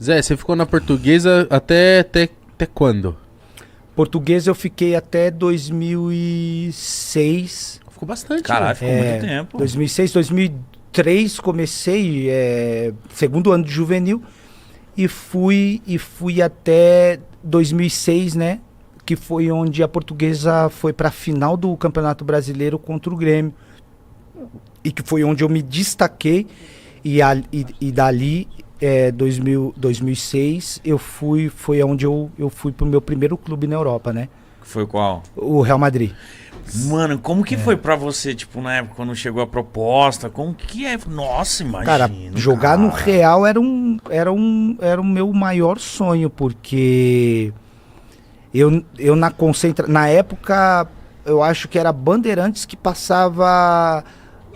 Zé, você ficou na Portuguesa até quando? Portuguesa eu fiquei até 2006. Ficou bastante, Caralho, velho. ficou muito tempo. 2006, 2003 comecei, segundo ano de juvenil, e fui até 2006, né? Que foi onde a Portuguesa foi para a final do Campeonato Brasileiro contra o Grêmio. E que foi onde eu me destaquei. E dali, 2006, foi onde eu fui pro meu primeiro clube na Europa, né? Foi qual? O Real Madrid. Mano, como que foi pra você, tipo, na época quando chegou a proposta? Como que é? Nossa, imagina. Cara, jogar no Real era o meu maior sonho, porque eu na época, eu acho que era Bandeirantes que passava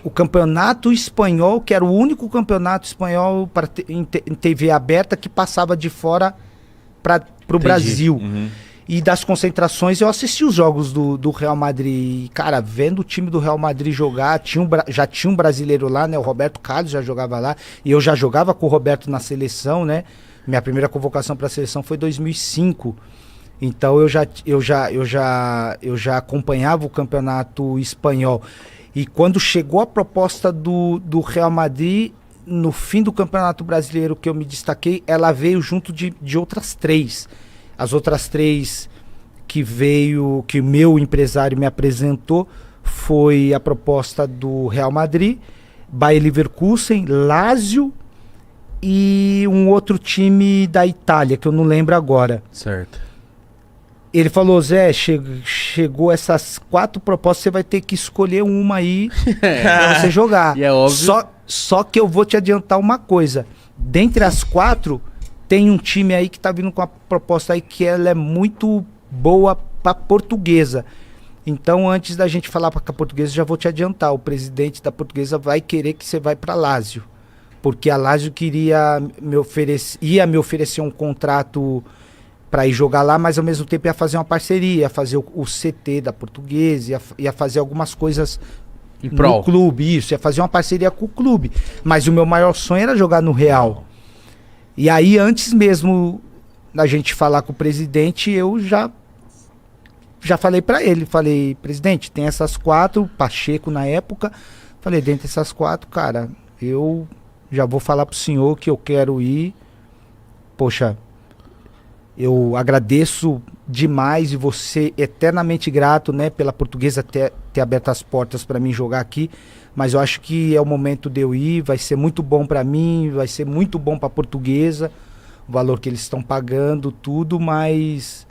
o campeonato espanhol, que era o único campeonato espanhol em TV aberta que passava de fora para o Brasil. Uhum. E das concentrações eu assisti os jogos do Real Madrid. Cara, vendo o time do Real Madrid jogar, já tinha um brasileiro lá, né? O Roberto Carlos já jogava lá. E eu já jogava com o Roberto na seleção, né? Minha primeira convocação para a seleção foi em 2005. Então eu já acompanhava o campeonato espanhol. E quando chegou a proposta do Real Madrid, no fim do Campeonato Brasileiro que eu me destaquei, ela veio junto de outras três. As outras três que o meu empresário me apresentou, foi a proposta do Real Madrid, Bayer Leverkusen, Lazio e um outro time da Itália, que eu não lembro agora. Certo. Ele falou, Zé, chegou essas 4 propostas, você vai ter que escolher uma aí pra você jogar. E é óbvio. Só que eu vou te adiantar uma coisa. Dentre as 4, tem um time aí que tá vindo com a proposta aí que ela é muito boa pra Portuguesa. Então, antes da gente falar pra Portuguesa, já vou te adiantar. O presidente da Portuguesa vai querer que você vá pra Lazio. Porque a Lazio ia me oferecer um contrato para ir jogar lá, mas ao mesmo tempo ia fazer uma parceria, ia fazer o CT da Portuguesa, ia fazer algumas coisas no clube, ia fazer uma parceria com o clube. Mas o meu maior sonho era jogar no Real. E aí, antes mesmo da gente falar com o presidente, eu já falei para ele, falei, presidente, tem essas 4, Pacheco na época, falei, dentre essas 4, cara, eu já vou falar pro senhor que eu quero ir, poxa, eu agradeço demais e vou ser eternamente grato, né, pela Portuguesa ter aberto as portas para mim jogar aqui, mas eu acho que é o momento de eu ir, vai ser muito bom para mim, vai ser muito bom para a Portuguesa, o valor que eles estão pagando, tudo, mas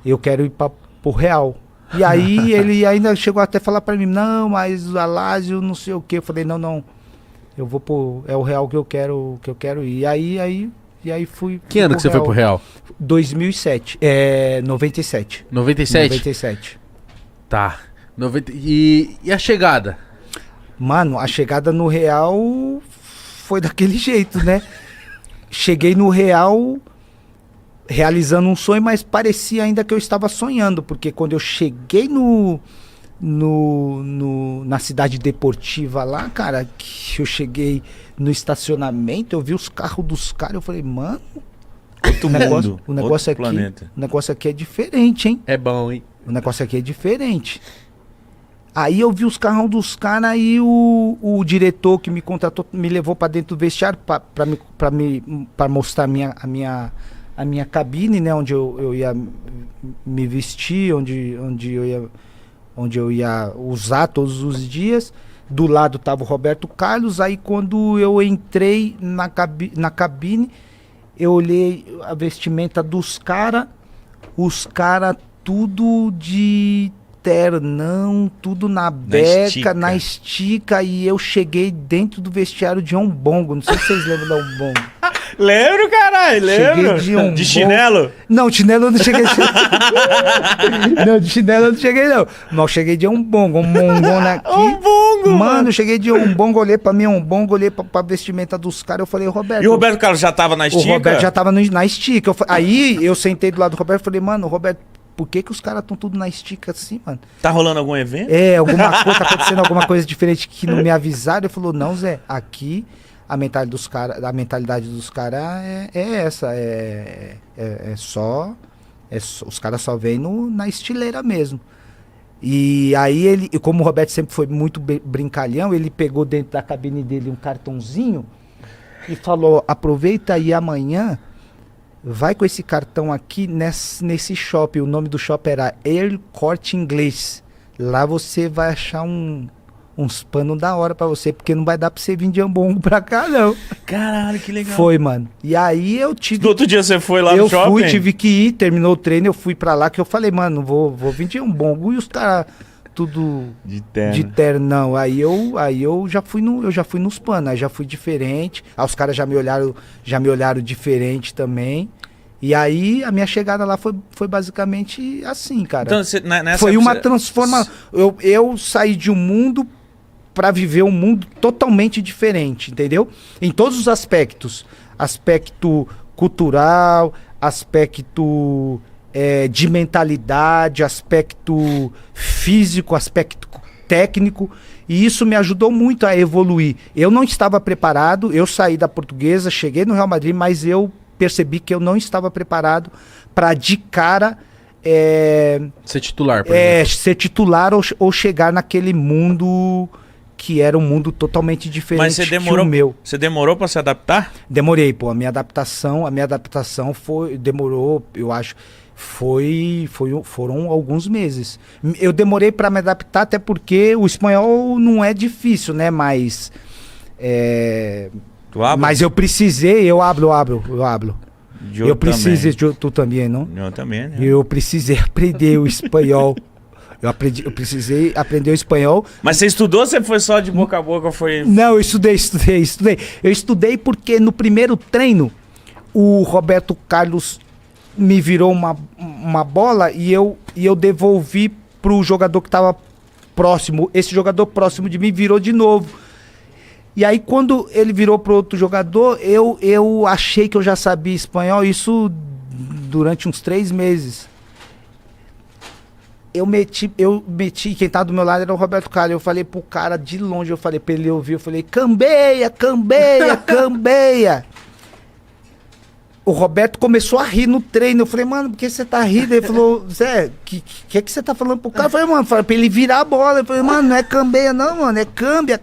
eu quero ir para o Real. E aí ele ainda chegou até a falar para mim, não, mas a Lazio não sei o que, eu falei, não, eu vou é o Real que eu quero ir. E aí fui... Que ano que você foi pro Real? 2007. 97. 97? 97. Tá. E a chegada? Mano, a chegada no Real foi daquele jeito, né? Cheguei no Real realizando um sonho, mas parecia ainda que eu estava sonhando, porque quando eu cheguei na cidade deportiva lá, cara, que eu cheguei no estacionamento, eu vi os carros dos caras, eu falei, mano, o negócio aqui é diferente, hein? É bom, hein? O negócio aqui é diferente. Aí eu vi os carros dos caras e o diretor que me contratou me levou para dentro do vestiário para mostrar a minha cabine, né, onde eu ia me vestir, onde eu ia usar todos os dias. Do lado tava o Roberto Carlos. Aí quando eu entrei na cabine, eu olhei a vestimenta dos caras, os caras tudo de ternão, tudo na beca, na estica, e eu cheguei dentro do vestiário de Ombongo. Não sei se vocês lembram da Ombongo. Lembro, caralho, lembro. De chinelo? Não, de chinelo eu não cheguei. Não, de chinelo eu não cheguei, não. Mas eu cheguei de Ombongo, um mongona aqui. Ombongo, mano, eu cheguei de Ombongo, olhei pra mim, Ombongo, olhei pra vestimenta dos caras, eu falei, Roberto... E o Roberto Carlos já tava na estica? O Roberto já tava na estica. Aí eu sentei do lado do Roberto e falei, mano, Roberto, por que os caras estão tudo na estica assim, mano? Tá rolando algum evento? Alguma coisa, tá acontecendo alguma coisa diferente que não me avisaram. Ele falou, não, Zé, aqui a mentalidade dos caras é essa. Os caras só vêm na estileira mesmo. E aí e como o Roberto sempre foi muito brincalhão, ele pegou dentro da cabine dele um cartãozinho e falou: aproveita aí amanhã, vai com esse cartão aqui nesse shopping. O nome do shopping era El Corte Inglês. Lá você vai achar uns panos da hora pra você, porque não vai dar pra você vir de Ambongo pra cá, não. Caralho, que legal. Foi, mano. E aí eu tive... No outro dia você foi lá no shopping? Eu fui, tive que ir, terminou o treino, eu fui pra lá, que eu falei, mano, vou vir de Ambongo. E os caras tudo de terno, não. Aí eu já fui nos panos, aí já fui diferente. Aí os caras já me olharam diferente também. E aí a minha chegada lá foi basicamente assim, cara. Então, foi uma transformação. Eu saí de um mundo para viver um mundo totalmente diferente, entendeu? Em todos os aspectos. Aspecto cultural, aspecto de mentalidade, aspecto físico, aspecto técnico. E isso me ajudou muito a evoluir. Eu não estava preparado, eu saí da Portuguesa, cheguei no Real Madrid, mas eu percebi que eu não estava preparado para de cara... ser titular, por exemplo. Ser titular ou chegar naquele mundo... que era um mundo totalmente diferente. Mas que o meu. Você demorou pra se adaptar? Demorei, pô. A minha adaptação demorou, eu acho, foram alguns meses. Eu demorei pra me adaptar, até porque o espanhol não é difícil, né? Mas... Tu abre? Mas eu precisei, eu abro. Eu precisei, tu também, não? Eu também, né? Eu precisei aprender o espanhol. Eu precisei aprender o espanhol. Mas você estudou ou você foi só de boca a boca? Não, eu estudei. Eu estudei porque no primeiro treino, o Roberto Carlos me virou uma bola e eu devolvi pro jogador que estava próximo. Esse jogador próximo de mim virou de novo. E aí quando ele virou pro outro jogador, eu achei que eu já sabia espanhol, isso durante uns 3 meses. Eu meti, quem tá do meu lado era o Roberto Carlos. Eu falei pro cara de longe, eu falei pra ele ouvir, eu falei, cambeia. O Roberto começou a rir no treino. Eu falei, mano, por que você tá rindo? Ele falou, Zé, que você tá falando pro cara? Eu falei, mano, pra ele virar a bola. Eu falei, mano, não é cambeia não, mano, é câmbia.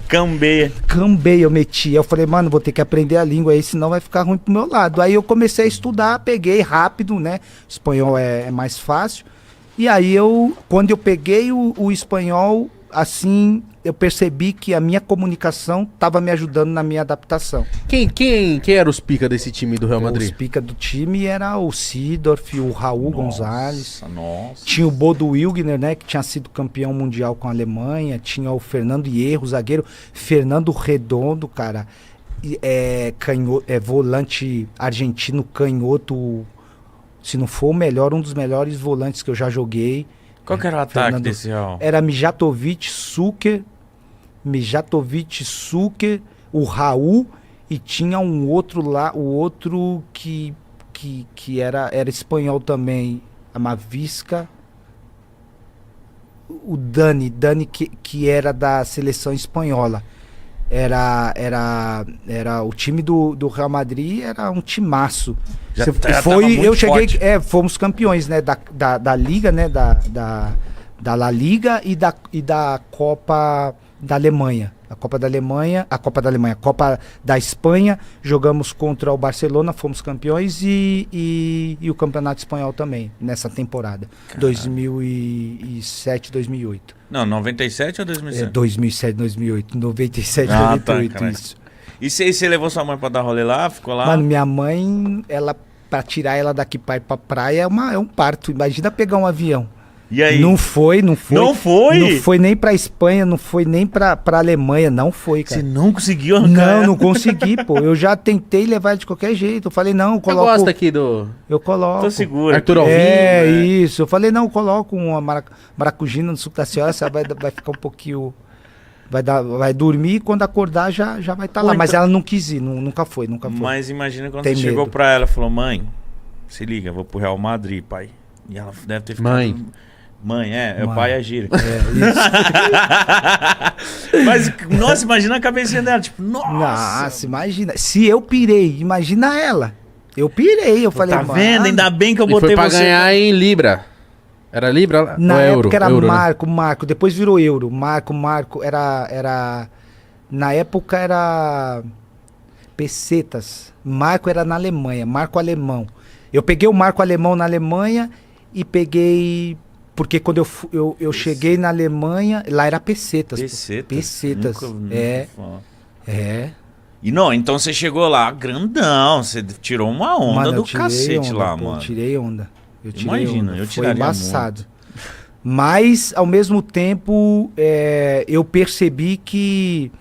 Cambeia, eu meti. Eu falei, mano, vou ter que aprender a língua aí, senão vai ficar ruim pro meu lado. Aí eu comecei a estudar, peguei rápido, né? Espanhol é mais fácil. E aí quando eu peguei o espanhol, assim, eu percebi que a minha comunicação estava me ajudando na minha adaptação. Quem era os pica desse time do Real Madrid? Os pica do time era o Seedorf, o Raul Gonzalez. Nossa. Tinha o Bodo Wilgner, né, que tinha sido campeão mundial com a Alemanha. Tinha o Fernando Hierro, zagueiro. Fernando Redondo, cara. Volante argentino, canhoto. Se não for o melhor, um dos melhores volantes que eu já joguei. Qual que era o ataque desse Real? Era Mijatovic, Suker, o Raul, e tinha um outro lá, o outro que era espanhol também, a Mavisca, o Dani que era da seleção espanhola. Era o time do Real Madrid, era um timaço. Eu cheguei, fomos campeões, né, da Liga, né, da La Liga e da Copa da Alemanha. A Copa da Espanha, jogamos contra o Barcelona, fomos campeões e o Campeonato Espanhol também, nessa temporada. Caralho. 2007, 2008. Não, 97 ou 2007? 2007, 2008. 97, 2008, tá, isso. E você levou sua mãe pra dar rolê lá? Ficou lá? Mano, minha mãe, pra tirar ela daqui pra ir pra praia é um parto. Imagina pegar um avião. E aí? Não foi. Não foi? Não foi nem pra Espanha, não foi nem pra Alemanha, não foi, cara. Você não conseguiu arrancar? Não consegui, pô. Eu já tentei levar ele de qualquer jeito. Eu falei, não, coloco... Você gosta aqui do... Eu coloco. Tô seguro. Arthur Alvim. Isso. Eu falei, não, coloco uma maracujina no suco da senhora, você vai ficar um pouquinho... Vai dormir e quando acordar já vai estar lá. Mas então... ela não quis ir, nunca foi. Mas imagina quando você chegou pra ela e falou, mãe, se liga, vou pro Real Madrid, pai. E ela deve ter ficado... Mãe... Mãe, o Mãe. pai é gíria. É, isso. Mas, nossa, imagina a cabecinha dela, tipo, nossa. Nossa, imagina. Se eu pirei, imagina ela. Eu pirei, eu falei, Tá mano. vendo? Ainda bem que eu E foi botei pra você. ganhar em Libra. Era Libra Na ou época euro? era Euro, né? Marco, depois virou euro. Marco, era. Na época era. Pesetas. Marco era na Alemanha, marco alemão. Eu peguei o marco alemão na Alemanha e peguei. Porque quando eu cheguei na Alemanha, lá era pesetas. pô. Pesetas. Pesetas. Nunca É. falo. É. E não, então você chegou lá grandão, você tirou uma onda Mano, eu do tirei cacete onda, lá, pô, mano. Eu tirei onda. Eu tirei Imagino, onda. eu Foi tiraria embaçado. Mas, ao mesmo tempo, eu percebi que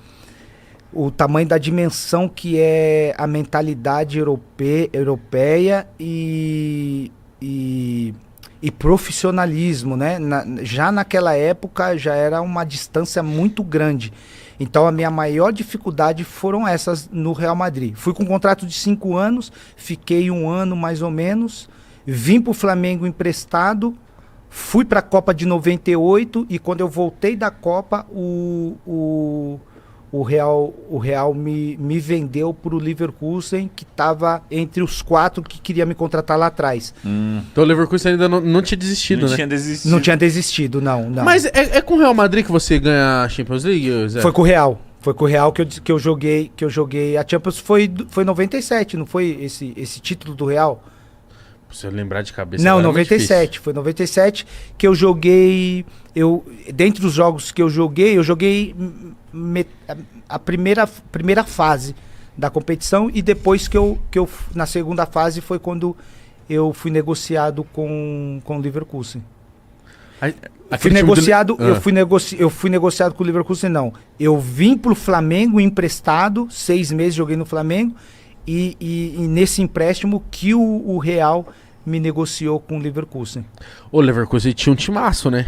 o tamanho da dimensão que é a mentalidade europeia e profissionalismo, né? Já naquela época já era uma distância muito grande. Então a minha maior dificuldade foram essas no Real Madrid. Fui com um contrato de 5 anos, fiquei 1 ano mais ou menos, vim para o Flamengo emprestado, fui para a Copa de 98 e quando eu voltei da Copa, o Real me vendeu para o Leverkusen, que estava entre os 4 que queria me contratar lá atrás. Então o Leverkusen ainda não tinha desistido, Não né? tinha desistido. Não tinha desistido, não. Mas é com o Real Madrid que você ganha a Champions League, Zé? Foi com o Real. Foi com o Real que eu joguei. A Champions foi 97, não foi esse título do Real? Se eu lembrar de cabeça. Não, agora é muito 97. Foi 97 que eu joguei. Dentre os jogos que eu joguei a primeira fase da competição e depois que eu na segunda fase foi quando eu fui negociado com o Leverkusen. Eu fui negociado com o Leverkusen, não. Eu vim pro Flamengo emprestado, 6 meses joguei no Flamengo, e nesse empréstimo que o Real me negociou com o Leverkusen. O Leverkusen tinha um timaço, né?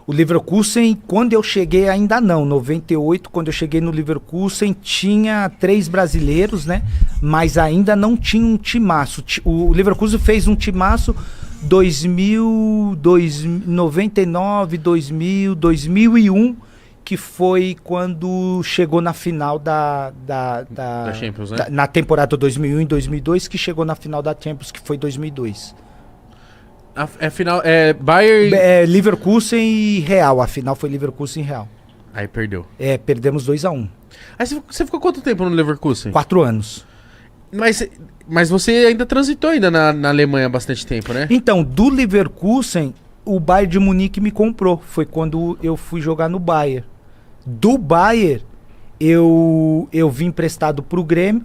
O Leverkusen, quando eu cheguei, ainda não. 98, quando eu cheguei no Leverkusen, tinha 3 brasileiros, né? Mas ainda não tinha um timaço. O Leverkusen fez um timaço 2000, 99, 2000, 2001, que foi quando chegou na final da Champions, né? na temporada 2001 e 2002, que chegou na final da Champions, que foi 2002. Final Bayern. Leverkusen e Real. A final foi Leverkusen e Real. Aí perdeu. Perdemos 2-1. Aí você ficou quanto tempo no Leverkusen? 4 anos. Mas você ainda transitou ainda na Alemanha há bastante tempo, né? Então, do Leverkusen, o Bayern de Munique me comprou. Foi quando eu fui jogar no Bayern. Do Bayern, eu vim emprestado pro Grêmio.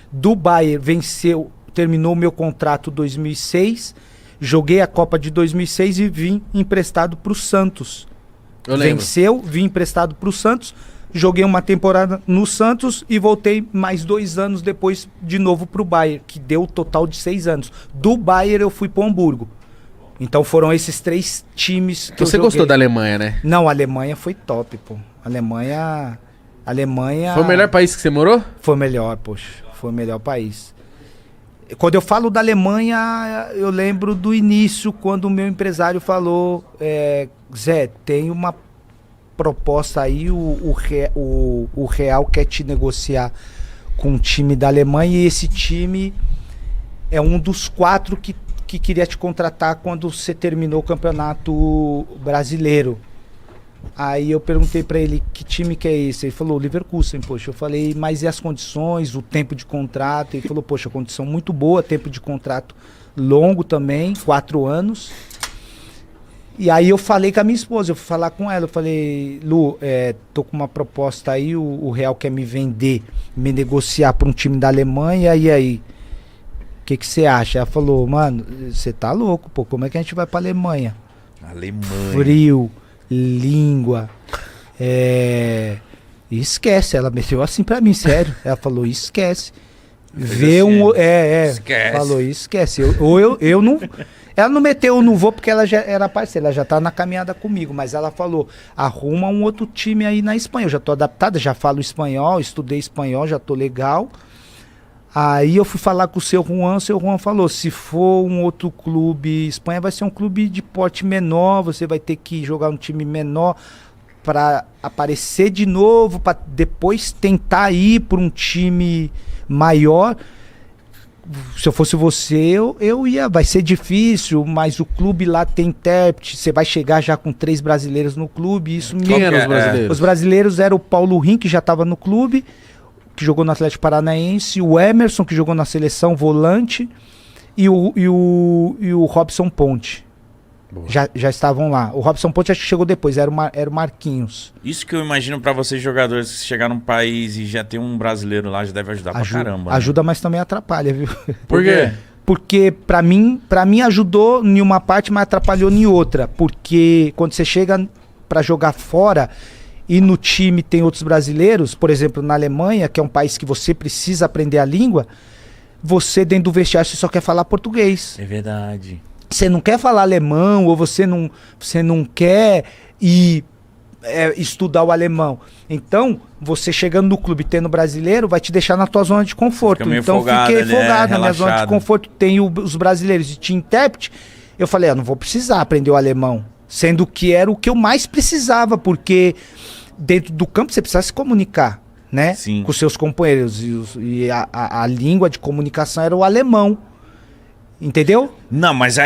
Do Bayern, terminou o meu contrato em 2006. Joguei a Copa de 2006 e vim emprestado pro Santos. Eu lembro. Vim emprestado pro Santos. Joguei uma temporada no Santos e voltei mais 2 anos depois de novo pro Bayern, que deu o total de 6 anos. Do Bayern eu fui pro Hamburgo. Então foram esses 3 times que Você eu gostou joguei. da Alemanha, né? Não, a Alemanha foi top, pô. Alemanha... Foi o melhor país que você morou? Foi o melhor, poxa. Foi o melhor país. Quando eu falo da Alemanha, eu lembro do início, quando o meu empresário falou, Zé, tem uma proposta aí, o Real quer te negociar com um time da Alemanha e esse time é um dos 4 que queria te contratar quando você terminou o Campeonato Brasileiro. Aí eu perguntei pra ele, que time que é esse? Ele falou, Leverkusen, poxa. Eu falei, mas e as condições, o tempo de contrato? Ele falou, poxa, condição muito boa, tempo de contrato longo também, 4 anos. E aí eu falei com a minha esposa, eu fui falar com ela, eu falei, Lu, tô com uma proposta aí, o Real quer me vender, me negociar pra um time da Alemanha, e aí? O que você acha? Ela falou, mano, você tá louco, pô, como é que a gente vai pra Alemanha? Alemanha. Frio, língua, esquece, ela meteu assim pra mim, sério, ela falou, esquece, Esquece. falou, esquece, eu não, ela não meteu, eu não vou porque ela já era parceira, ela já tá na caminhada comigo, mas ela falou, arruma um outro time aí na Espanha, eu já tô adaptada, já falo espanhol, estudei espanhol, já tô legal, Aí eu fui falar com o seu Juan falou, se for um outro clube, Espanha vai ser um clube de porte menor, você vai ter que jogar um time menor para aparecer de novo, para depois tentar ir para um time maior. Se eu fosse você, eu ia, vai ser difícil, mas o clube lá tem intérprete, você vai chegar já com 3 brasileiros no clube, isso Quem eram os brasileiros? Os brasileiros eram o Paulo Rim, que já estava no clube, que jogou no Atlético Paranaense, o Emerson, que jogou na seleção, volante, e o Robson Ponte. Já estavam lá. O Robson Ponte acho que chegou depois, era o Marquinhos. Isso que eu imagino pra vocês jogadores que chegar num país e já tem um brasileiro lá, já deve ajudar pra caramba. Ajuda, mas também atrapalha, viu? Por quê? Porque pra mim ajudou em uma parte, mas atrapalhou em outra. Porque quando você chega pra jogar fora e no time tem outros brasileiros, por exemplo, na Alemanha, que é um país que você precisa aprender a língua, você dentro do vestiário você só quer falar português. É verdade. Você não quer falar alemão ou você não quer ir estudar o alemão. Então, você chegando no clube tendo brasileiro, vai te deixar na tua zona de conforto. Então, fiquei folgado na minha zona de conforto. Tem os brasileiros e tinha intérprete. Eu falei, não vou precisar aprender o alemão. Sendo que era o que eu mais precisava, porque dentro do campo você precisa se comunicar, né? Sim. Com seus companheiros. E a língua de comunicação era o alemão. Entendeu? Não, mas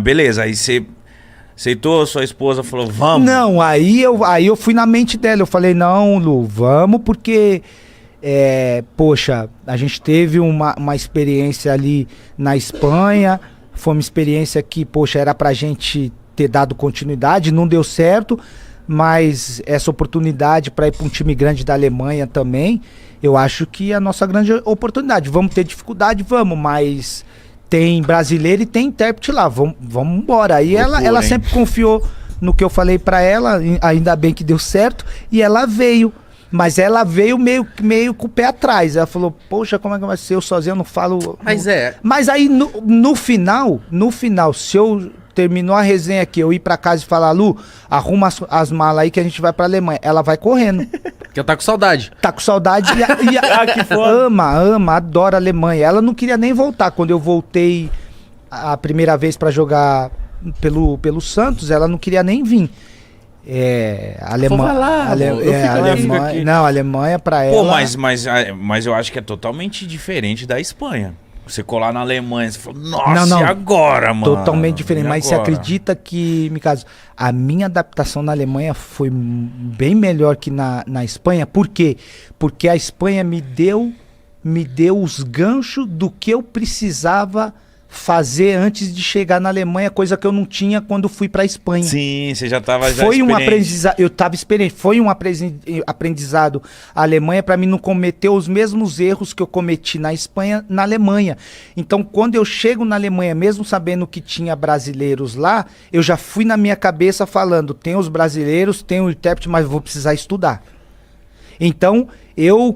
beleza. Aí você aceitou, sua esposa falou, vamos. Não, aí eu fui na mente dela. Eu falei, não, Lu, vamos, porque poxa, a gente teve uma experiência ali na Espanha. Foi uma experiência que, poxa, era pra gente ter dado continuidade, não deu certo, mas essa oportunidade para ir para um time grande da Alemanha também, eu acho que é a nossa grande oportunidade. Vamos ter dificuldade, vamos, mas tem brasileiro e tem intérprete lá, vamos embora. Aí ela sempre confiou no que eu falei para ela, ainda bem que deu certo, e ela veio. Mas ela veio meio com o pé atrás. Ela falou, poxa, como é que vai ser? Eu sozinho não falo... Mas Mas aí, no final, se eu terminou a resenha aqui, eu ir pra casa e falar, Lu, arruma as malas aí que a gente vai pra Alemanha. Ela vai correndo. Porque eu tá com saudade. Tá com saudade Que foda. ama, adora a Alemanha. Ela não queria nem voltar. Quando eu voltei a primeira vez pra jogar pelo Santos, ela não queria nem vir. A Alemanha pra ela... Pô, mas eu acho que é totalmente diferente da Espanha. Você colar na Alemanha, você fala, nossa, não. E agora, mano? Totalmente diferente, mas você acredita que, no caso, a minha adaptação na Alemanha foi bem melhor que na Espanha. Por quê? Porque a Espanha me deu os ganchos do que eu precisava fazer antes de chegar na Alemanha, coisa que eu não tinha quando fui para a Espanha. Sim, você já estava Foi um aprendizado, eu estava experiente, foi um aprendizado a Alemanha para mim não cometer os mesmos erros que eu cometi na Espanha, na Alemanha. Então, quando eu chego na Alemanha, mesmo sabendo que tinha brasileiros lá, eu já fui na minha cabeça falando, tem os brasileiros, tem o intérprete, mas vou precisar estudar. Então,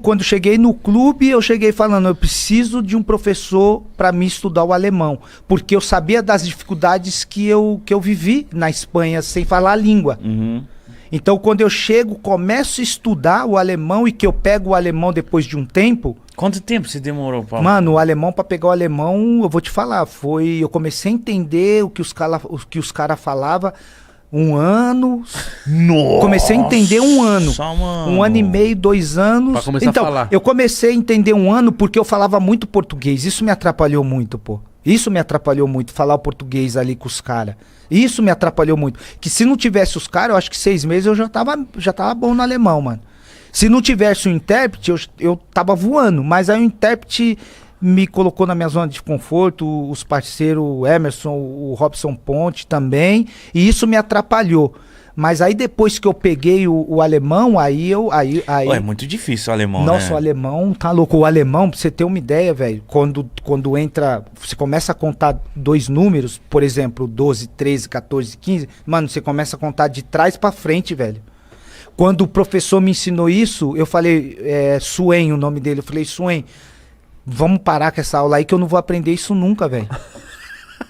quando cheguei no clube, eu cheguei falando, eu preciso de um professor para me estudar o alemão, porque eu sabia das dificuldades que eu vivi na Espanha sem falar a língua. Uhum. Então, quando eu chego, começo a estudar o alemão e que eu pego o alemão depois de um tempo... Quanto tempo você demorou, Paulo? Mano, o alemão, para pegar o alemão, eu vou te falar, eu comecei a entender o que os caras falavam. 1 ano. Nossa, comecei a entender 1 ano. Mano. 1 ano e meio, 2 anos. Pra começar então, a falar. Eu comecei a entender 1 ano porque eu falava muito português. Isso me atrapalhou muito, pô. Isso me atrapalhou muito, falar o português ali com os caras. Isso me atrapalhou muito. Que se não tivesse os caras, eu acho que 6 meses eu já tava bom no alemão, mano. Se não tivesse o intérprete, eu tava voando. Mas aí o intérprete me colocou na minha zona de conforto, os parceiros, o Emerson, o Robson Ponte também, e isso me atrapalhou. Mas aí depois que eu peguei o alemão, aí... É muito difícil o alemão, Nossa, né? o alemão tá louco. O alemão, pra você ter uma ideia, velho, quando entra, você começa a contar 2 números, por exemplo, 12, 13, 14, 15, mano, você começa a contar de trás pra frente, velho. Quando o professor me ensinou isso, eu falei, Suen, o nome dele, eu falei, Suen, vamos parar com essa aula aí que eu não vou aprender isso nunca, velho.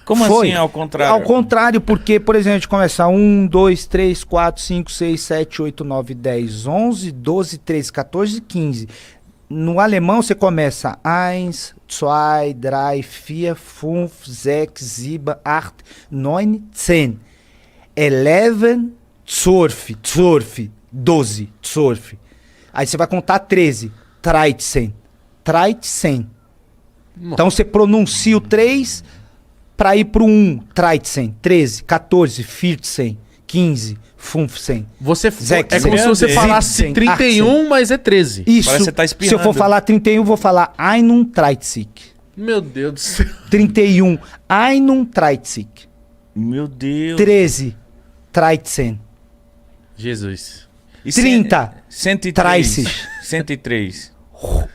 Como assim, ao contrário? Ao contrário, porque, por exemplo, a gente começa 1, 2, 3, 4, 5, 6, 7, 8, 9, 10, 11, 12, 13, 14, 15. no alemão você começa 1, 2, 3, 4, 5, 6, 7, 8, 9, 10. 11, 12, 12, 12. Aí você vai contar 13. 13. 13. Então você pronuncia o 3 para ir pro 1. 13, 13, 14, 14, 15, 15. Você Zec, é como se você Zec, falasse Zec, 31, mas é 13. Isso. Parece que você tá Se eu for espirrando. falar 31, eu vou falar 31. Meu Deus do céu. 31. 31. Meu Deus. 13. 13. Jesus. E 30. 103. 103.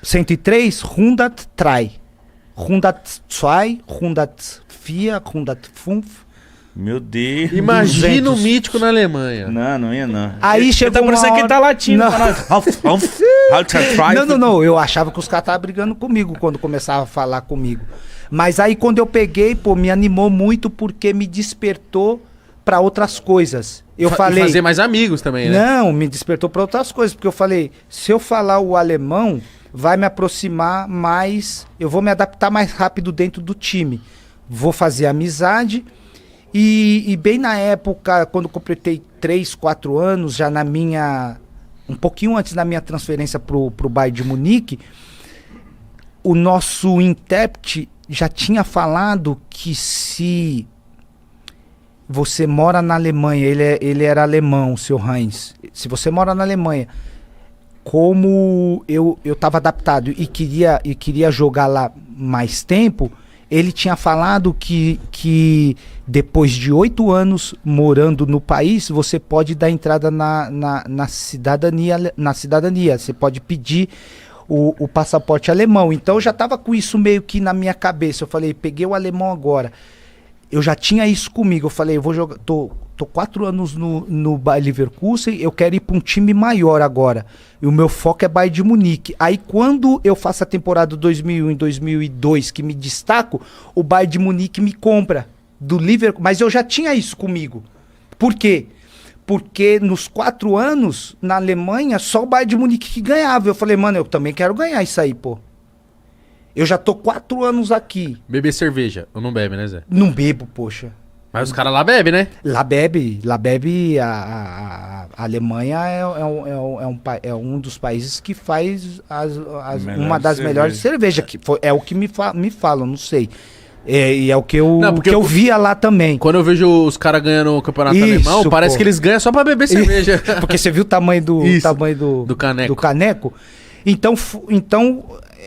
103, 103. 102, 104, 105. Meu Deus. Imagina o 200. mítico na Alemanha. Não ia não. Aí chegou Tá parecendo uma que ele tá hora- latindo. Não. Não. Não. Eu achava que os caras estavam brigando comigo quando começava a falar comigo. Mas aí quando eu peguei, pô, me animou muito porque me despertou pra outras coisas. Eu E falei... fazer mais amigos também, né? Não, me despertou pra outras coisas. Porque eu falei, se eu falar o alemão, vai me aproximar mais... Eu vou me adaptar mais rápido dentro do time. Vou fazer amizade... E bem na época, quando completei 3, 4 anos, já na minha... Um pouquinho antes da minha transferência pro Bayern de Munique, o nosso intérprete já tinha falado que se você mora na Alemanha, ele era alemão, o seu Heinz, se você mora na Alemanha, como eu estava adaptado e queria jogar lá mais tempo, ele tinha falado que depois de 8 anos morando no país, você pode dar entrada na cidadania. Você pode pedir o passaporte alemão. Então eu já estava com isso meio que na minha cabeça. Eu falei, peguei o alemão agora. Eu já tinha isso comigo. Eu falei, eu vou jogar. Tô 4 anos no Bayer Leverkusen, eu quero ir para um time maior agora. E o meu foco é Bayern de Munique. Aí quando eu faço a temporada 2001 e 2002, que me destaco, o Bayern de Munique me compra do Leverkusen. Mas eu já tinha isso comigo. Por quê? Porque nos 4 anos, na Alemanha, só o Bayern de Munique que ganhava. Eu falei, mano, eu também quero ganhar isso aí, pô. Eu já tô 4 anos aqui. Beber cerveja. Eu não bebe, né, Zé? Não bebo, poxa. Mas os caras lá bebem, né? Lá bebe, a Alemanha é um dos países que faz uma das melhores cervejas, é o que me falam, não sei. E é o que eu, Não, porque que eu via lá também. Quando eu vejo os caras ganhando o campeonato Isso, alemão, parece pô. que eles ganham só pra beber cerveja. Porque você viu o tamanho Do caneco. do caneco? Então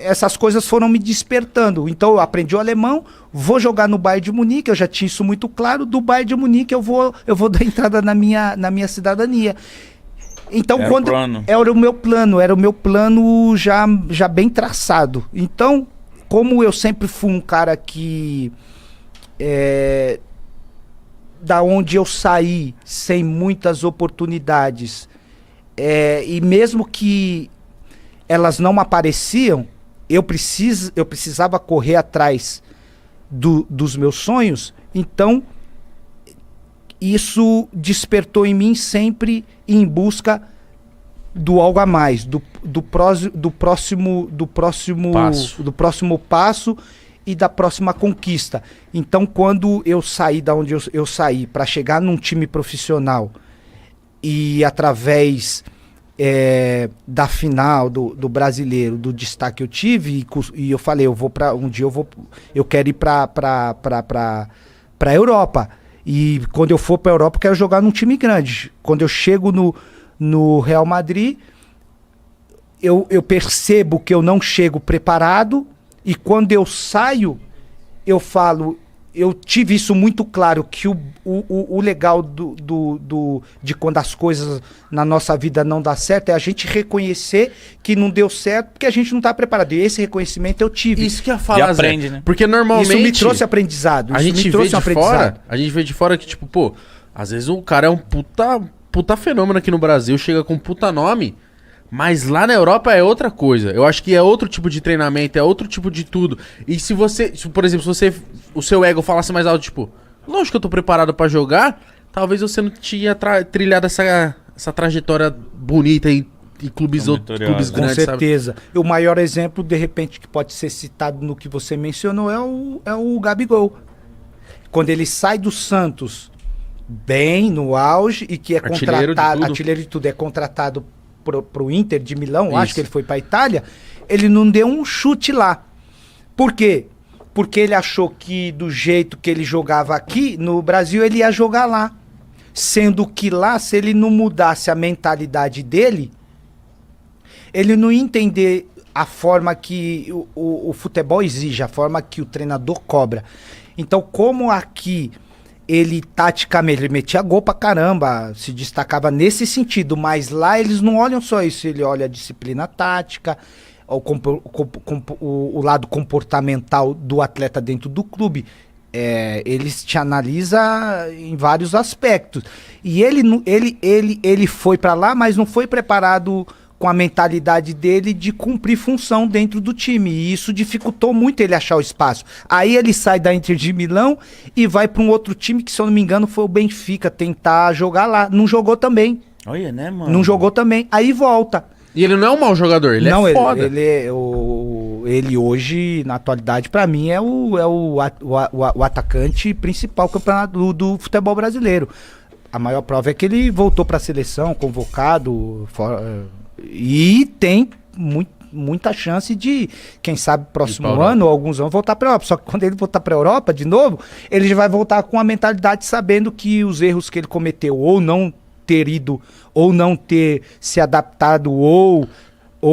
essas coisas foram me despertando. Então eu aprendi o alemão, vou jogar no Bayern de Munique, eu já tinha isso muito claro. Do Bayern de Munique eu vou dar entrada na minha cidadania. Então Era quando o plano. era o meu plano já bem traçado. Então, como eu sempre fui um cara que da onde eu saí sem muitas oportunidades, e mesmo que elas não apareciam, eu precisava correr atrás dos meus sonhos. Então isso despertou em mim sempre em busca do algo a mais, do próximo passo e da próxima conquista. Então quando eu saí da onde eu saí para chegar num time profissional e através da final do brasileiro, do destaque que eu tive, e eu falei, eu quero ir pra Europa, e quando eu for pra Europa eu quero jogar num time grande. Quando eu chego no Real Madrid, eu percebo que eu não chego preparado, e quando eu saio eu falo, eu tive isso muito claro, que o legal de quando as coisas na nossa vida não dá certo é a gente reconhecer que não deu certo porque a gente não está preparado. E esse reconhecimento eu tive. Isso que eu ia falar, E aprende, Zé. né? Porque normalmente... Isso me trouxe aprendizado. A gente vê de fora, que, tipo, pô, às vezes o cara é um puta fenômeno aqui no Brasil, chega com um puta nome, mas lá na Europa é outra coisa. Eu acho que é outro tipo de treinamento, é outro tipo de tudo. E se você, por exemplo, o seu ego falasse mais alto, tipo, lógico que eu tô preparado pra jogar, talvez você não tinha trilhado essa trajetória bonita e e clubes vitoriosos. Com grandes, sabe? certeza. E o maior exemplo, de repente, que pode ser citado no que você mencionou é o Gabigol. Quando ele sai do Santos bem, no auge, e que é contratado, artilheiro de tudo, é contratado pro Inter de Milão, Isso. acho que ele foi pra Itália, ele não deu um chute lá. Por quê? Porque ele achou que do jeito que ele jogava aqui, no Brasil, ele ia jogar lá. Sendo que lá, se ele não mudasse a mentalidade dele, ele não ia entender a forma que o futebol exige, a forma que o treinador cobra. Então, como aqui ele taticamente, ele metia gol pra caramba, se destacava nesse sentido, mas lá eles não olham só isso, ele olha a disciplina tática, o lado comportamental do atleta dentro do clube. Eles te analisam em vários aspectos. E ele foi pra lá, mas não foi preparado com a mentalidade dele de cumprir função dentro do time. E isso dificultou muito ele achar o espaço. Aí ele sai da Inter de Milão e vai para um outro time que, se eu não me engano, foi o Benfica, tentar jogar lá. Não jogou também. Olha, né, mano? Não jogou também. Aí volta. E ele não é um mau jogador, ele não, é foda. Ele hoje, na atualidade, pra mim, é o atacante principal do futebol brasileiro. A maior prova é que ele voltou pra seleção, convocado, e tem muita chance de, quem sabe, próximo ano ou alguns anos, voltar pra Europa. Só que quando ele voltar pra Europa de novo, ele já vai voltar com a mentalidade sabendo que os erros que ele cometeu, ou não ter ido, ou não ter se adaptado, ou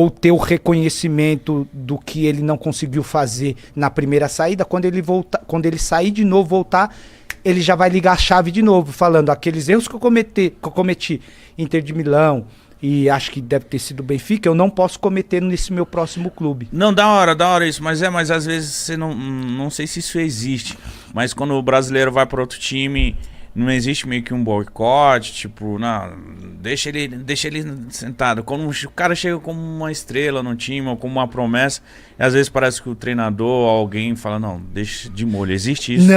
ter o reconhecimento do que ele não conseguiu fazer na primeira saída, quando ele sair de novo, voltar, ele já vai ligar a chave de novo, falando aqueles erros que eu cometi, Inter de Milão, e acho que deve ter sido Benfica, eu não posso cometer nesse meu próximo clube. Não, da hora isso, mas às vezes você não sei se isso existe, mas quando o brasileiro vai para outro time, não existe meio que um boicote, tipo, não, deixa ele sentado. Quando o cara chega como uma estrela no time, ou como uma promessa, e às vezes parece que o treinador, alguém fala, não, deixa de molho. Existe isso?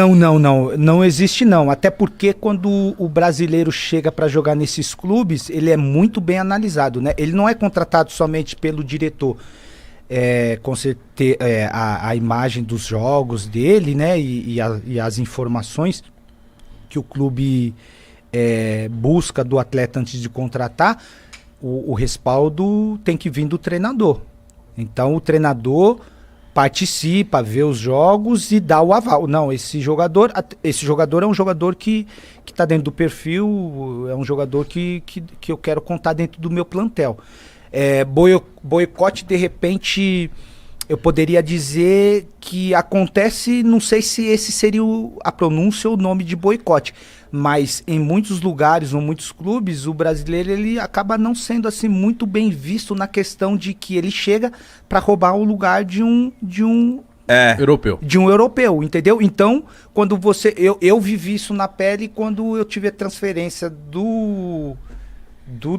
Não existe não. Até porque quando o brasileiro chega para jogar nesses clubes, ele é muito bem analisado, né? Ele não é contratado somente pelo diretor. Com certeza, a imagem dos jogos dele, né? E as informações que o clube busca do atleta antes de contratar, o respaldo tem que vir do treinador. Então o treinador participa, vê os jogos e dá o aval. Não, esse jogador é um jogador que está dentro do perfil, é um jogador que eu quero contar dentro do meu plantel. Boicote, de repente, eu poderia dizer que acontece, não sei se esse seria a pronúncia ou o nome de boicote, mas em muitos lugares ou muitos clubes, o brasileiro ele acaba não sendo assim muito bem visto na questão de que ele chega para roubar o lugar de um europeu. De um europeu, entendeu? Então, quando eu vivi isso na pele quando eu tive a transferência do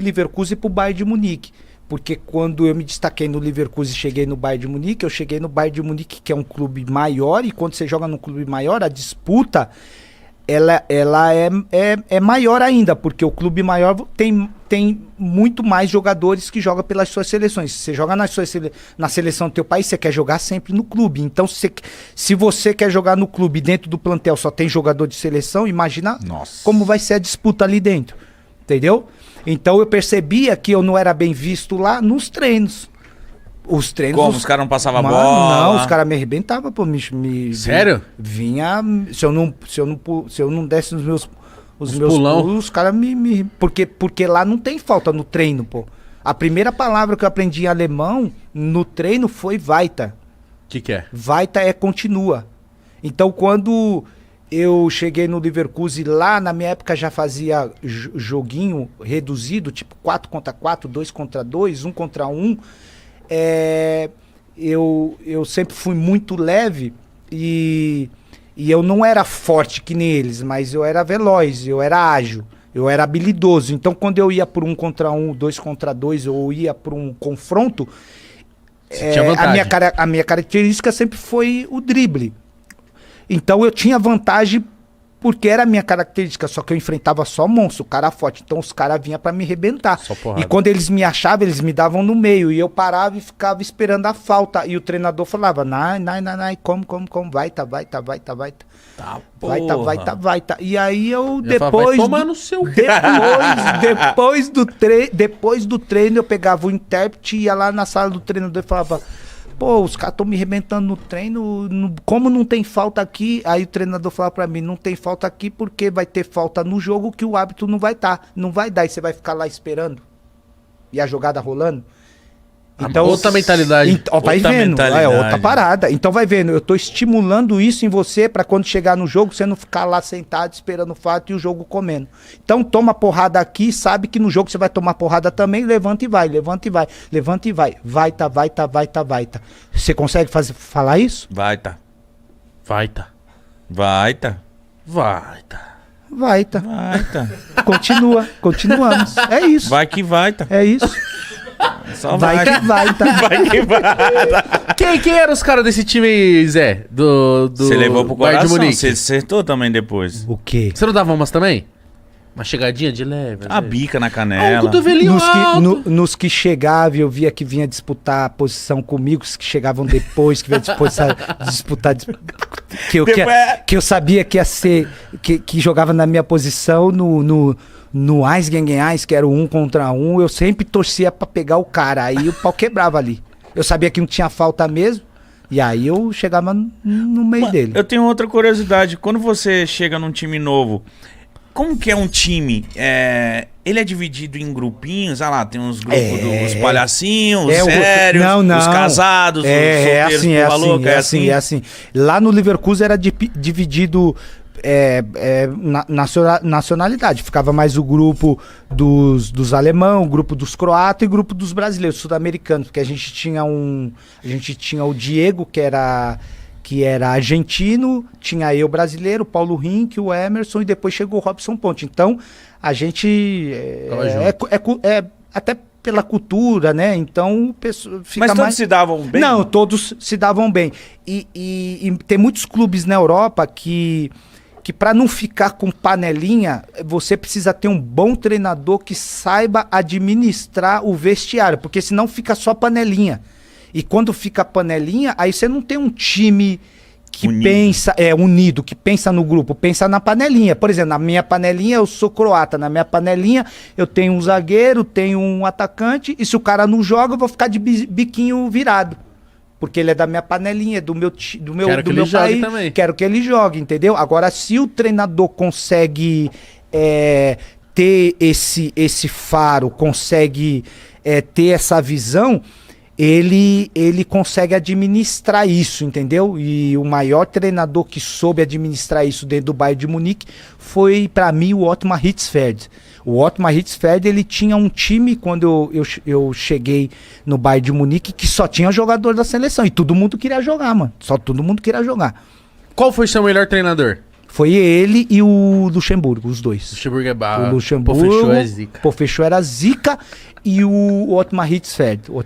Leverkusen para o Bayern de Munique. Porque quando eu me destaquei no Leverkusen e cheguei no Bayern de Munique, eu cheguei no Bayern de Munique, que é um clube maior, e quando você joga num clube maior, a disputa ela é maior ainda, porque o clube maior tem muito mais jogadores que jogam pelas suas seleções. Se você joga na seleção do teu país, você quer jogar sempre no clube. Então, se você quer jogar no clube dentro do plantel só tem jogador de seleção, imagina como vai ser a disputa ali dentro, entendeu? Então eu percebia que eu não era bem visto lá nos treinos. Os treinos... Como? Os caras não passavam bola? Não, os caras me arrebentavam, pô. Sério? Vinha... Se eu não desse os meus pulão. pulos, os caras porque lá não tem falta no treino, pô. A primeira palavra que eu aprendi em alemão no treino foi Weiter. O que é? Weiter é continua. Então quando eu cheguei no Leverkusen lá, na minha época já fazia joguinho reduzido, tipo 4 contra 4, 2 contra 2, 1 contra 1. Eu sempre fui muito leve e eu não era forte que nem eles, mas eu era veloz, eu era ágil, eu era habilidoso. Então quando eu ia por 1 contra 1, 2 contra 2, ou ia por um confronto, a minha característica sempre foi o drible. Então eu tinha vantagem porque era a minha característica, só que eu enfrentava só monstro, cara forte, então os caras vinham pra me arrebentar. Só porrada. E quando eles me achavam, eles me davam no meio, e eu parava e ficava esperando a falta, e o treinador falava, nai, como, vai, tá. Tá, Vai, tá. E aí eu, Eu falava, vai tomar no seu... depois do treino, eu pegava o intérprete, ia lá na sala do treinador e falava, pô, os caras estão me arrebentando no treino, como não tem falta aqui? Aí o treinador falava pra mim, não tem falta aqui porque vai ter falta no jogo que o árbitro não vai dar, e você vai ficar lá esperando. E a jogada rolando. Então, outra mentalidade. Vai Outra vendo, mentalidade. outra parada. Então vai vendo, eu tô estimulando isso em você pra quando chegar no jogo, você não ficar lá sentado esperando o fato e o jogo comendo. Então toma porrada aqui, sabe que no jogo você vai tomar porrada também, levanta e vai. Vai, tá. Você consegue falar isso? Vai, tá. Continuamos. É isso. Vai que vai, tá. É isso. Só Vai que vai, tá. Vai que vai. Quem eram os caras desse time aí, Zé? Você levou pro Bayern de coração, Munique? você acertou também depois. O quê? Você não dava umas também? Uma chegadinha de leve? A bica na canela. cotovelinho alto. Nos que chegavam, eu via que vinha disputar a posição comigo, os que chegavam depois, que vinha disputar que eu sabia que ia ser, que jogava na minha posição no Eis gegen Eis, que era o 1 contra 1, eu sempre torcia pra pegar o cara, aí o pau quebrava ali. Eu sabia que não tinha falta mesmo, e aí eu chegava no meio dele. Eu tenho outra curiosidade, quando você chega num time novo, como que é um time? Ele é dividido em grupinhos, lá, tem uns grupos dos palhacinhos, os sérios, os casados, os solteiros, é assim. Lá no Leverkusen era dividido nacionalidade. Ficava mais o grupo dos alemão, o grupo dos croatas e o grupo dos brasileiros, sul-americanos, porque a gente tinha o Diego, que era argentino, tinha eu brasileiro, Paulo Rink, o Emerson, e depois chegou o Robson Ponte. Então, a gente até pela cultura, né? Então, fica. Mas todos se davam bem? Não, todos se davam bem. E tem muitos clubes na Europa que para não ficar com panelinha, você precisa ter um bom treinador que saiba administrar o vestiário, porque senão fica só panelinha. E quando fica panelinha, aí você não tem um time que unido, que pensa no grupo, pensa na panelinha. Por exemplo, na minha panelinha eu sou croata, na minha panelinha eu tenho um zagueiro, tenho um atacante, e se o cara não joga, eu vou ficar de biquinho virado. Porque ele é da minha panelinha, do meu país, também. Quero que ele jogue, entendeu? Agora, se o treinador consegue ter esse faro, consegue ter essa visão, ele consegue administrar isso, entendeu? E o maior treinador que soube administrar isso dentro do Bayern de Munique foi, para mim, o Ottmar Hitzfeld. O Ottmar Hitzfeld, ele tinha um time, quando eu cheguei no Bayern de Munique, que só tinha jogador da seleção. E todo mundo queria jogar, mano. Só todo mundo queria jogar. Qual foi seu melhor treinador? Foi ele e o Luxemburgo, os dois. Luxemburgo é barra. O Luxemburgo, Fechou é zica. Fechou era zica, e o Ottmar Hitzfeld. O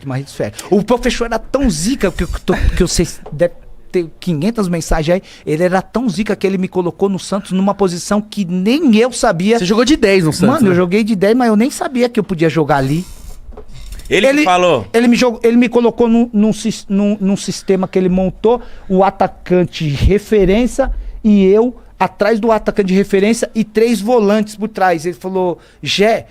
Fechou era tão zica, que eu sei, deve ter 500 mensagens aí, ele era tão zica que ele me colocou no Santos numa posição que nem eu sabia. Você jogou de 10 no Santos? Mano, eu joguei de 10, mas eu nem sabia que eu podia jogar ali. Ele falou? Ele me colocou num sistema que ele montou, o atacante de referência e eu atrás do atacante de referência e 3 volantes por trás. Ele falou, Gé,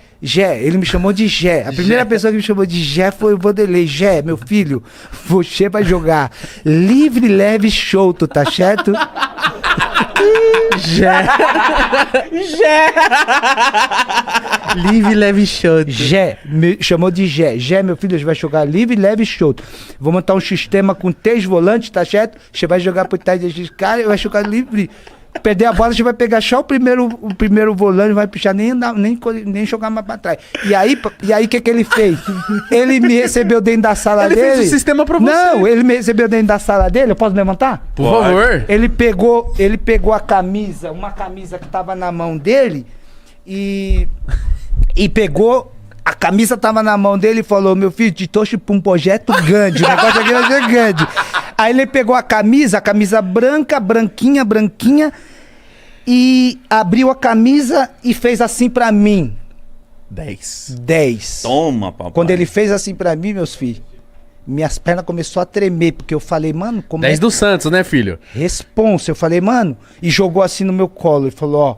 ele me chamou de Gé. A primeira pessoa que me chamou de Gé foi o Vanderlei. Gé, meu filho, você vai jogar livre, leve, solto, tá certo? Gé. Livre, leve, solto. Gé, me chamou de Gé. Gé, meu filho, você vai jogar livre, leve, solto. Vou montar um sistema com 3 volantes, tá certo? Você vai jogar por trás desses caras e vai jogar livre. Perder a bola, você vai pegar só o primeiro volante, não vai puxar nem jogar mais pra trás. E aí o que ele fez? Ele me recebeu dentro da sala dele. Ele fez o sistema pra você. Não, ele me recebeu dentro da sala dele. Eu posso levantar? Por favor. Ele pegou a camisa, uma camisa que tava na mão dele e pegou. A camisa tava na mão dele e falou, meu filho, te trouxe pra um projeto grande, o negócio aqui vai ser grande. Aí ele pegou a camisa branca, branquinha, e abriu a camisa e fez assim pra mim. 10. 10. Toma, papai. Quando ele fez assim pra mim, meus filhos, minhas pernas começaram a tremer, porque eu falei, mano, como 10 é do Santos, né, filho? responsa? Eu falei, mano, e jogou assim no meu colo e falou, ó,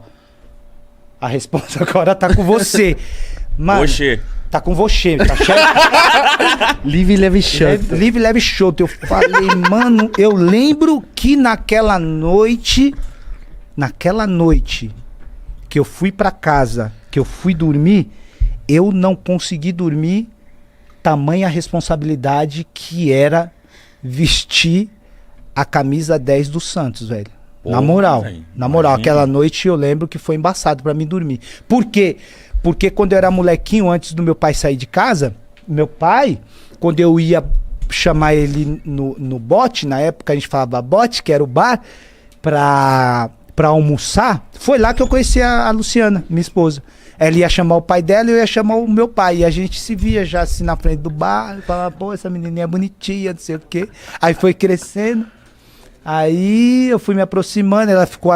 a responsa agora tá com você. Mano, Oxê. tá com você, tá cheio. Live, leve, chanta. Livre, leve, show. Eu falei, mano, eu lembro que naquela noite que eu fui pra casa, que eu fui dormir, eu não consegui dormir, tamanha responsabilidade que era vestir a camisa 10 do Santos, velho. Pô, Na moral, véio, na moral, imagina. aquela noite eu lembro que foi embaçado pra mim dormir. Por quê? Porque quando eu era molequinho, antes do meu pai sair de casa, meu pai, quando eu ia chamar ele no bote, na época a gente falava bote, que era o bar, pra almoçar, foi lá que eu conheci a Luciana, minha esposa. Ela ia chamar o pai dela e eu ia chamar o meu pai. E a gente se via já assim na frente do bar, e falava, pô, essa menininha é bonitinha, não sei o quê. Aí foi crescendo. Aí eu fui me aproximando, ela ficou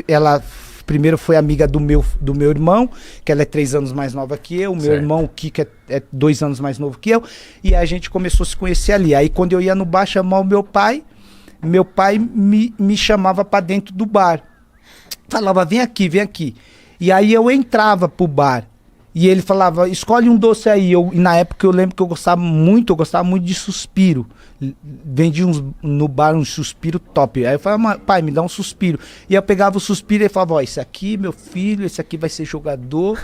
ela primeiro foi amiga do meu irmão, que ela é 3 anos mais nova que eu, o meu Certo. irmão, o Kiko, é 2 anos mais novo que eu, e a gente começou a se conhecer ali. Aí quando eu ia no bar chamar o meu pai me chamava pra dentro do bar. Falava, vem aqui, vem aqui. E aí eu entrava pro bar. E ele falava, escolhe um doce aí. E na época eu lembro que eu gostava muito de Suspiro. Vendia no bar um Suspiro top. Aí eu falava, pai, me dá um Suspiro. E eu pegava o Suspiro e ele falava, ó, esse aqui, meu filho, esse aqui vai ser jogador.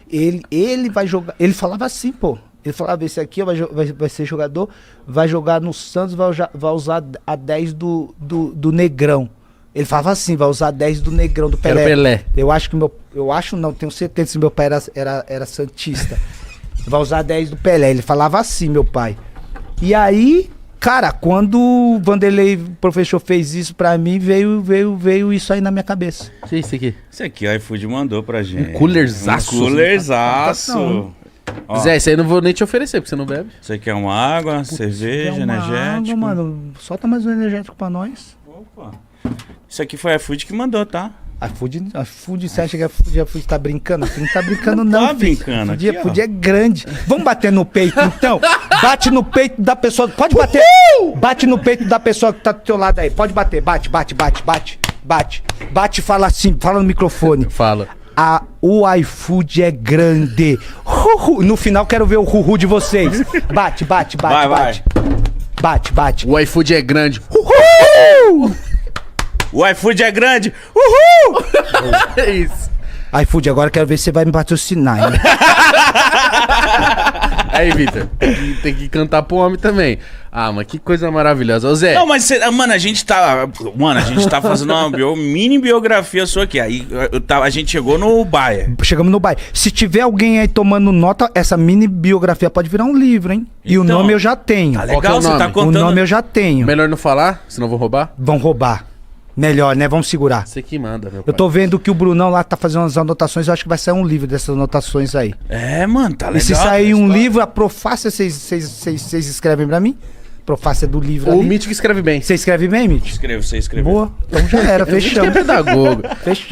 Ele vai jogar. Ele falava assim, pô. Ele falava, esse aqui vai ser jogador, vai jogar no Santos, vai usar a 10 do Negrão. Ele falava assim, vai usar a 10 do Negrão, do Pelé. Era o Pelé. Eu acho não, tenho certeza que meu pai era santista. Vai usar a 10 do Pelé. Ele falava assim, meu pai. E aí, cara, quando o Vanderlei, o professor, fez isso pra mim, veio isso aí na minha cabeça. O que é isso aqui? Esse aqui o iFood mandou pra gente. coolerzaço. Um coolerzaço. Não. Ó, Zé, isso aí eu não vou nem te oferecer, porque você não bebe. isso aqui é uma água, cerveja, É uma energético. água, mano. Solta mais um energético pra nós. Opa. Isso aqui foi a iFood que mandou, tá? iFood, você acha que a iFood tá brincando? Não tá brincando não, Tá filho. brincando aqui, iFood ó. é grande. Vamos bater no peito, então? Bate no peito da pessoa. Pode bater. Bate no peito da pessoa que tá do teu lado aí. Pode bater. Bate. Bate e fala assim, fala no microfone. Fala. O iFood é grande. No final quero ver o ruhu de vocês. Bate. Vai. Bate. O iFood é grande. O iFood é grande. Uhul! É isso. iFood, agora quero ver se você vai me patrocinar, hein? Aí, Vitor, tem que cantar pro homem também. Ah, mas que coisa maravilhosa. Ô, Zé. Não, mas, mano, a gente tá fazendo uma mini biografia sua aqui. Aí a gente chegou no Baia. Chegamos no bairro. Se tiver alguém aí tomando nota, essa mini biografia pode virar um livro, hein? E o Então, nome eu já tenho. Tá Qual que é legal, o você tá nome? O contando. nome eu já tenho. Melhor não falar, senão vou roubar. Vão roubar. Melhor, né? Vamos segurar. Você que manda, meu pai. Eu tô vendo que o Brunão lá tá fazendo umas anotações. Eu acho que vai sair um livro dessas anotações aí. É, mano, tá legal. E se sair um História. livro, a Profácia, vocês escrevem pra mim? Profácia do livro O ali. Mítico escreve bem. Você escreve bem, Mítico? Você escreveu. Boa. Então já era, O Mítico é fechamos. pedagogo. Fechamos.